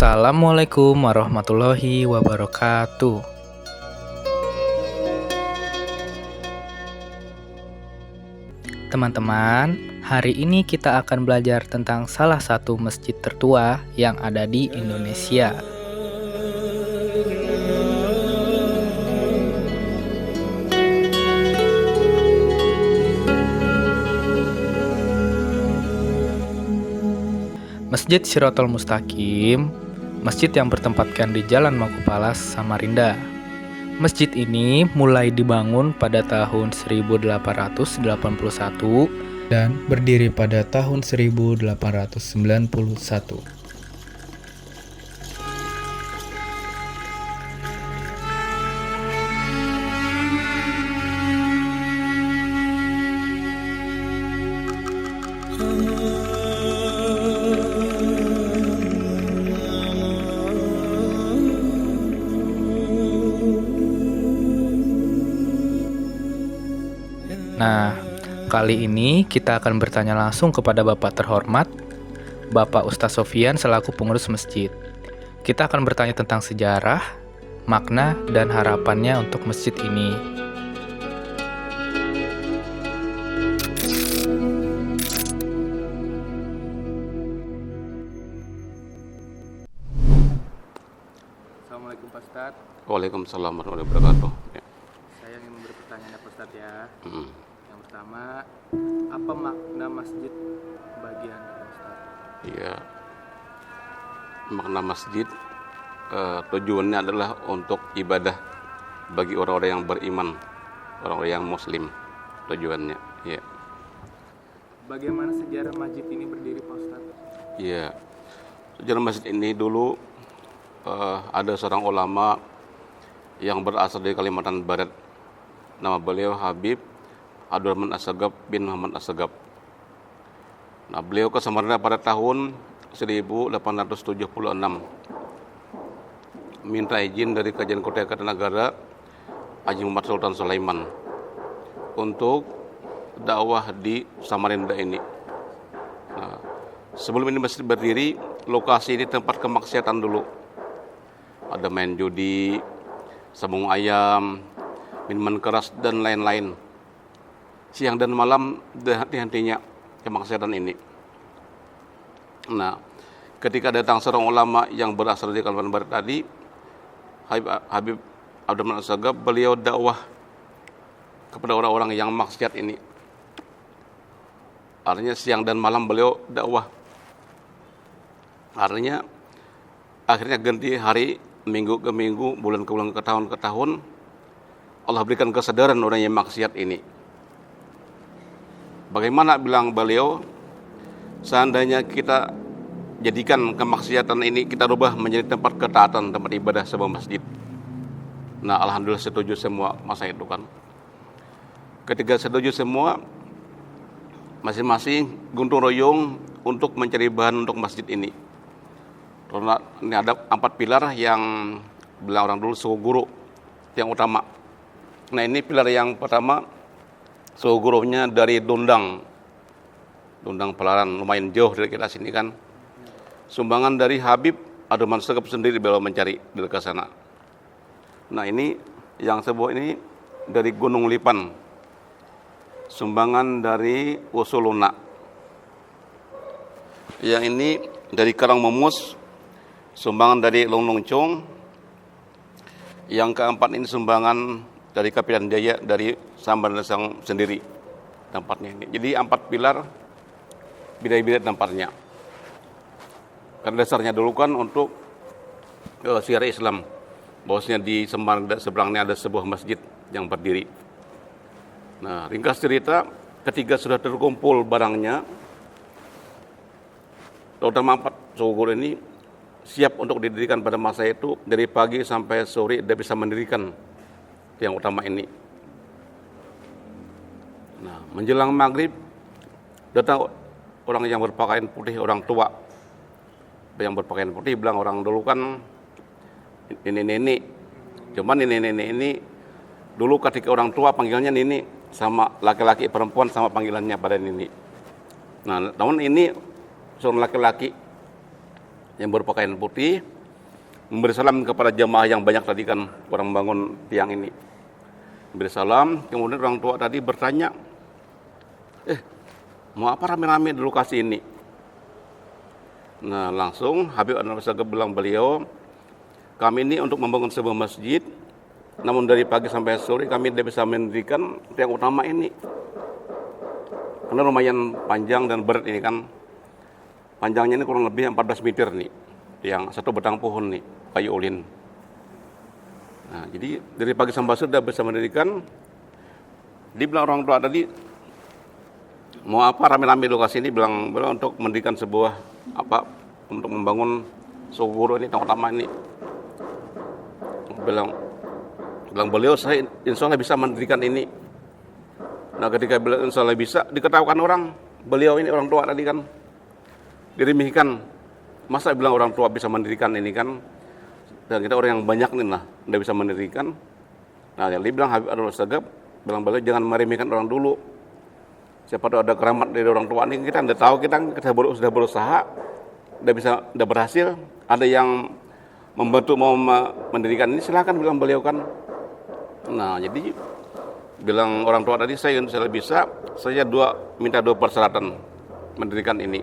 Assalamualaikum warahmatullahi wabarakatuh. Teman-teman, hari ini kita akan belajar tentang salah satu masjid tertua yang ada di Indonesia. Masjid Shirathul Mustaqim, masjid yang bertempatkan di Jalan Mangkupalas, Samarinda. Masjid ini mulai dibangun pada tahun 1881 dan berdiri pada tahun 1891. Nah, kali ini kita akan bertanya langsung kepada Bapak terhormat, Bapak Ustadz Sofyan selaku pengurus masjid. Kita akan bertanya tentang sejarah, makna, dan harapannya untuk masjid ini. Assalamualaikum Pak Ustadz. Waalaikumsalam warahmatullahi wabarakatuh. Ya. Saya ingin memberi pertanyaan Pak Ustadz ya. Yang pertama, apa makna masjid bagi Anda Pak Ustadz? Iya. Makna masjid tujuannya adalah untuk ibadah bagi orang-orang yang beriman, orang-orang yang muslim. Tujuannya, ya. Bagaimana sejarah masjid ini berdiri Pak Ustadz? Iya. Sejarah masjid ini dulu ada seorang ulama yang berasal dari Kalimantan Barat. Nama beliau Habib Abdurrahman Assegaf bin Muhammad Assegaf. Nah, beliau ke Samarinda pada tahun 1876. Minta izin dari Kajian Kota Kartanagara Haji Muhammad Sultan Sulaiman untuk dakwah di Samarinda ini. Nah, sebelum ini masjid berdiri, lokasi ini tempat kemaksiatan dulu. Ada main judi, sambung ayam, minuman keras, dan lain-lain. Siang dan malam henti-hentinya kemaksiatan ini. Nah, ketika datang seorang ulama yang berasal dari Kalimantan Barat tadi, Habib Abdurrahman Assegaf, beliau dakwah kepada orang-orang yang maksiat ini. Artinya siang dan malam beliau dakwah. Artinya akhirnya ganti hari, minggu ke minggu, bulan ke bulan, ke tahun, Allah berikan kesadaran orang yang maksiat ini. Bagaimana bilang beliau, seandainya kita jadikan kemaksiatan ini, kita rubah menjadi tempat ketaatan, tempat ibadah sebuah masjid. Nah, alhamdulillah setuju semua masa itu kan. Ketika setuju semua, masing-masing guntung royong untuk mencari bahan untuk masjid ini. Karena ini ada 4 pilar yang bilang orang dulu suhu guru yang utama. Nah, ini pilar yang pertama, suhu gurunya dari Dundang Pelaran, lumayan jauh dari kita sini kan. Sumbangan dari Habib Abdurrahman Assegaf sendiri beliau mencari dari ke sana. Nah, ini yang sebuah ini dari Gunung Lipan, sumbangan dari Usuluna. Yang ini dari Karang Memus, sumbangan dari Longlong Chong. Yang keempat ini sumbangan dari Kapitan Jaya, dari Sambar Lesang sendiri tempatnya ini. Jadi 4 pilar, bidai-bidai tempatnya. Karena dasarnya dulu kan untuk syiar Islam, bahwasanya di Samarinda seberangnya ada sebuah masjid yang berdiri. Nah, ringkas cerita, ketika sudah terkumpul barangnya, terutama 4 suku guru ini siap untuk didirikan pada masa itu. Dari pagi sampai sore dia bisa mendirikan yang utama ini. Nah, menjelang maghrib datang orang yang berpakaian putih, orang tua yang berpakaian putih, bilang orang dulu kan ini nenek. Cuman ini nenek ini dulu ketika orang tua panggilannya nenek, sama laki-laki perempuan sama panggilannya pada nenek. Nah, namun ini seorang laki-laki yang berpakaian putih memberi salam kepada jamaah yang banyak tadi kan, orang bangun tiang ini. Memberi salam, kemudian orang tua tadi bertanya, mau apa rame-rame di lokasi ini? Nah, langsung Habib Anwar Sagaf bilang beliau, kami ini untuk membangun sebuah masjid, namun dari pagi sampai sore kami tidak bisa mendirikan tiang utama ini. Karena lumayan panjang dan berat ini kan. Panjangnya ini kurang lebih 14 meter nih, yang satu batang pohon nih, kayu ulin. Nah, jadi dari pagi sampai sore sudah bisa mendirikan. Dibilang orang tua tadi, mau apa rame-rame lokasi ini, bilang untuk mendirikan sebuah untuk membangun subur ini, yang utama ini. Bilang beliau, saya insya Allah bisa mendirikan ini. Nah, ketika beliau insya Allah bisa, diketahukan orang, beliau ini orang tua tadi kan, diremehkan. Masa bilang orang tua bisa mendirikan ini kan, dan kita orang yang banyak nih lah, tidak bisa mendirikan. Nah, dia bilang Habib Anwar Sagaf, bilang beliau jangan meremehkan orang dulu. Siapa tahu ada keramat dari orang tua ini, kita tidak tahu, kita sudah berusaha, tidak berhasil. Ada yang membantu mau mendirikan ini, silakan, bilang beliau kan. Nah, jadi bilang orang tua tadi, saya bisa, saya minta dua persyaratan mendirikan ini.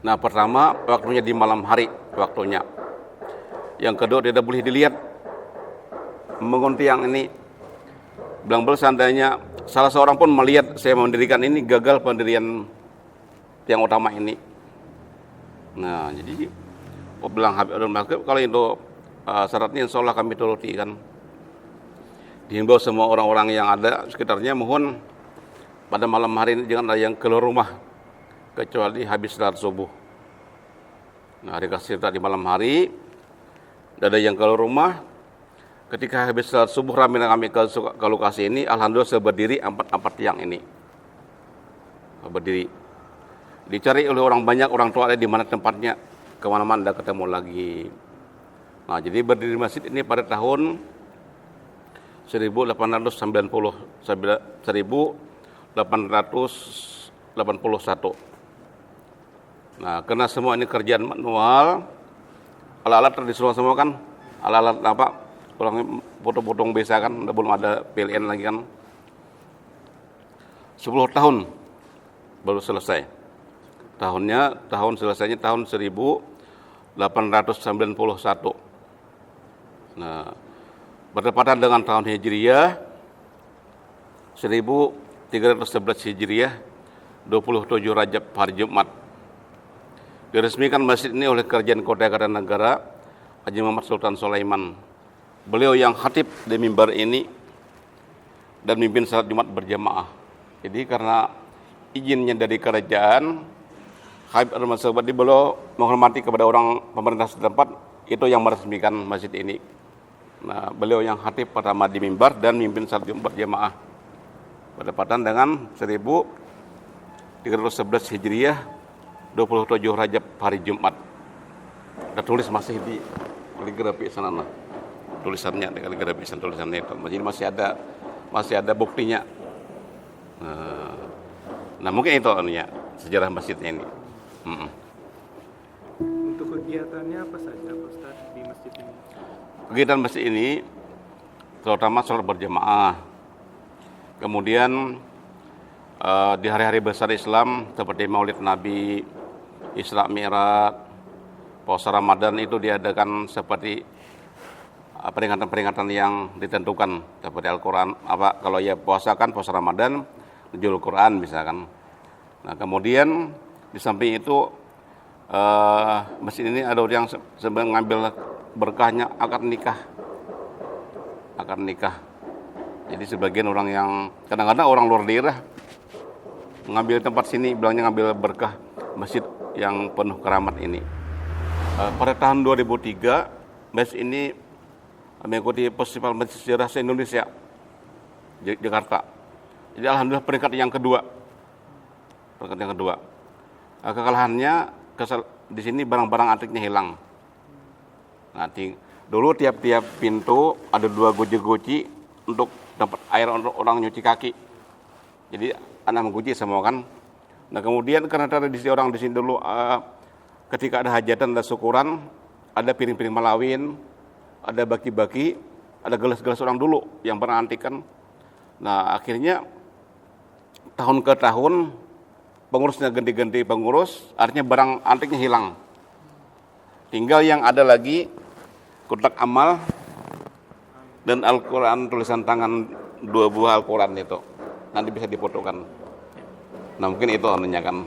Nah, pertama, waktunya di malam hari waktunya. Yang kedua, tidak boleh dilihat membangun tiang ini. Bilang seandainya salah seorang pun melihat saya mendirikan ini, gagal pendirian tiang utama ini. Nah, jadi bilang Habib Anwar Sagaf, kalau itu syaratnya insya Allah kami turuti kan. Dihimbau semua orang-orang yang ada sekitarnya, mohon pada malam hari ini jangan ada yang keluar rumah kecuali habis salat subuh. Nah, dikasih di malam hari, tidak ada yang keluar rumah. Ketika habis salat subuh ramai kami ke lokasi ini, alhamdulillah saya berdiri 4 tiang ini. Berdiri. Dicari oleh orang banyak, orang tua ada di mana tempatnya, kemana-mana tidak ketemu lagi. Nah, jadi berdiri masjid ini pada tahun 1881. Nah, karena semua ini kerjaan manual, alat-alat tradisional semua kan, alat-alat orang potong-potong biasa kan, belum ada PLN lagi kan. 10 tahun baru selesai. Tahun selesainya tahun 1891. Nah, bertepatan dengan tahun Hijriyah 1311 Hijriyah, 27 Rajab hari Jumat. Diresmikan masjid ini oleh Kerajaan Kota Kartanegara Haji Muhammad Sultan Sulaiman. Beliau yang khatib di mimbar ini dan mimpin salat Jumat berjamaah. Jadi karena izinnya dari kerajaan, Habib Anwar Sagaf beliau menghormati kepada orang pemerintah setempat, itu yang meresmikan masjid ini. Nah, beliau yang khatib pertama di mimbar dan mimpin salat Jumat berjamaah. Bertepatan dengan 1311 Hijriyah, 27 Rajab hari Jumat. Ada tulis masih di kaligrafi sana lah. Tulisannya di kaligrafi sana, tulisannya itu. Jadi masih ada buktinya. Nah, mungkin itu sejarah masjidnya ini. Untuk kegiatannya apa saja, Pak Ustaz, di masjid ini? Kegiatan masjid ini terutama sholat berjamaah. Kemudian di hari-hari besar Islam seperti Maulid Nabi, Isra Mi'raj, puasa Ramadan itu diadakan seperti peringatan-peringatan yang ditentukan seperti Al-Quran. Kalau ya puasa kan puasa Ramadan, nuzul Quran misalkan. Nah, kemudian di samping itu masjid ini ada yang mengambil berkahnya akad nikah. Jadi sebagian orang yang kadang-kadang orang luar daerah mengambil tempat sini, bilangnya ngambil berkah masjid yang penuh keramat ini. Pada tahun 2003 masjid ini mengikuti Festival Masjid Sejarah se-Indonesia Jakarta. Jadi alhamdulillah peringkat yang kedua. Kekalahannya di sini barang-barang antiknya hilang. Nah, dulu tiap-tiap pintu ada 2 guci-guci untuk dapat air untuk orang nyuci kaki. Jadi anak mengguci semua kan. Nah, kemudian karena tradisi orang di sini dulu ketika ada hajatan dan syukuran, ada piring-piring malawin, ada baki-baki, ada gelas-gelas orang dulu yang pernah antikan. Nah, akhirnya tahun ke tahun pengurusnya ganti-ganti pengurus, artinya barang antiknya hilang. Tinggal yang ada lagi kotak amal dan Al-Quran tulisan tangan 2 buah Al-Quran itu. Nanti bisa difotokan. Nah, mungkin itu anunya kan.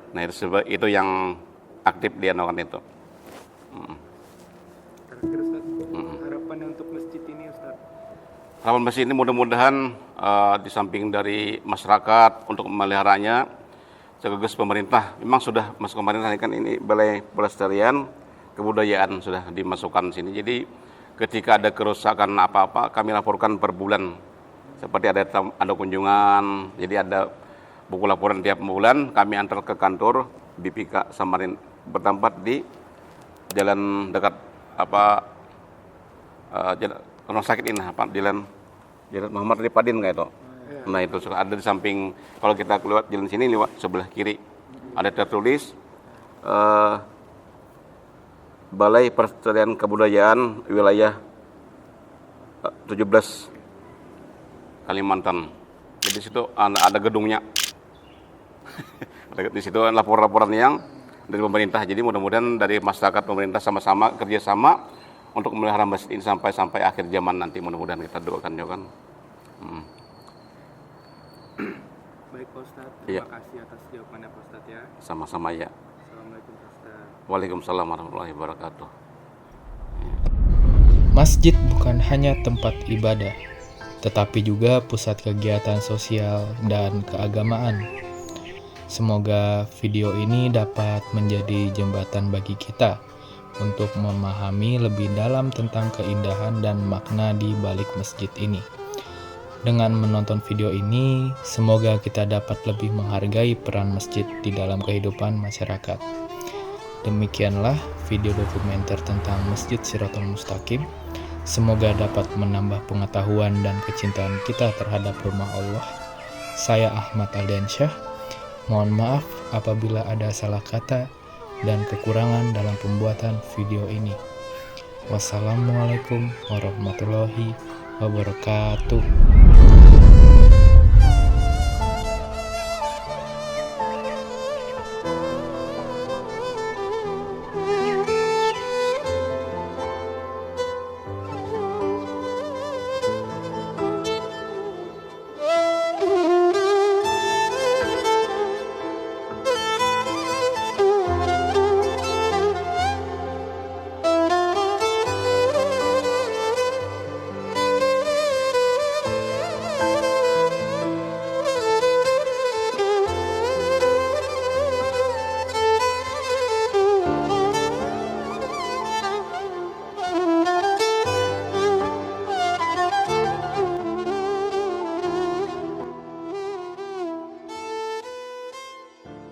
Nah, itu yang aktif dia melakukan itu. Terakhir Ustaz, harapannya untuk masjid ini Ustaz? Harapan masjid ini mudah-mudahan di samping dari masyarakat untuk memeliharanya, sekaligus pemerintah. Memang sudah masuk pemerintah kan, ini Balai Pelestarian Kebudayaan sudah dimasukkan sini. Jadi ketika ada kerusakan apa-apa kami laporkan per bulan. Seperti ada kunjungan, jadi ada buku laporan tiap bulan kami antar ke kantor BPK Samarinda, bertempat di jalan dekat rumah sakit ini, jalan Muhammad Ripadin kayak itu. Nah, itu ada di samping, kalau kita keluar jalan sini lewat sebelah kiri ada tertulis Balai Pelestarian Kebudayaan Wilayah 17 Kalimantan. Jadi di situ ada gedungnya. Di situ laporan-laporan yang dari pemerintah. Jadi mudah-mudahan dari masyarakat pemerintah sama-sama kerjasama untuk memelihara masjid ini sampai akhir zaman nanti. Mudah-mudahan kita doakan juga kan. Baik Pak Ustadz, Iya. terima kasih atas jawabannya Pak Ustadz ya. Sama-sama ya. Assalamualaikum Pak Ustadz. Waalaikumsalam warahmatullahi wabarakatuh. Masjid bukan hanya tempat ibadah, tetapi juga pusat kegiatan sosial dan keagamaan. Semoga video ini dapat menjadi jembatan bagi kita untuk memahami lebih dalam tentang keindahan dan makna di balik masjid ini. Dengan menonton video ini, semoga kita dapat lebih menghargai peran masjid di dalam kehidupan masyarakat. Demikianlah video dokumenter tentang Masjid Shirathul Mustaqim. Semoga dapat menambah pengetahuan dan kecintaan kita terhadap rumah Allah. Saya Ahmad Aldiansyah. Mohon maaf apabila ada salah kata dan kekurangan dalam pembuatan video ini. Wassalamualaikum warahmatullahi wabarakatuh.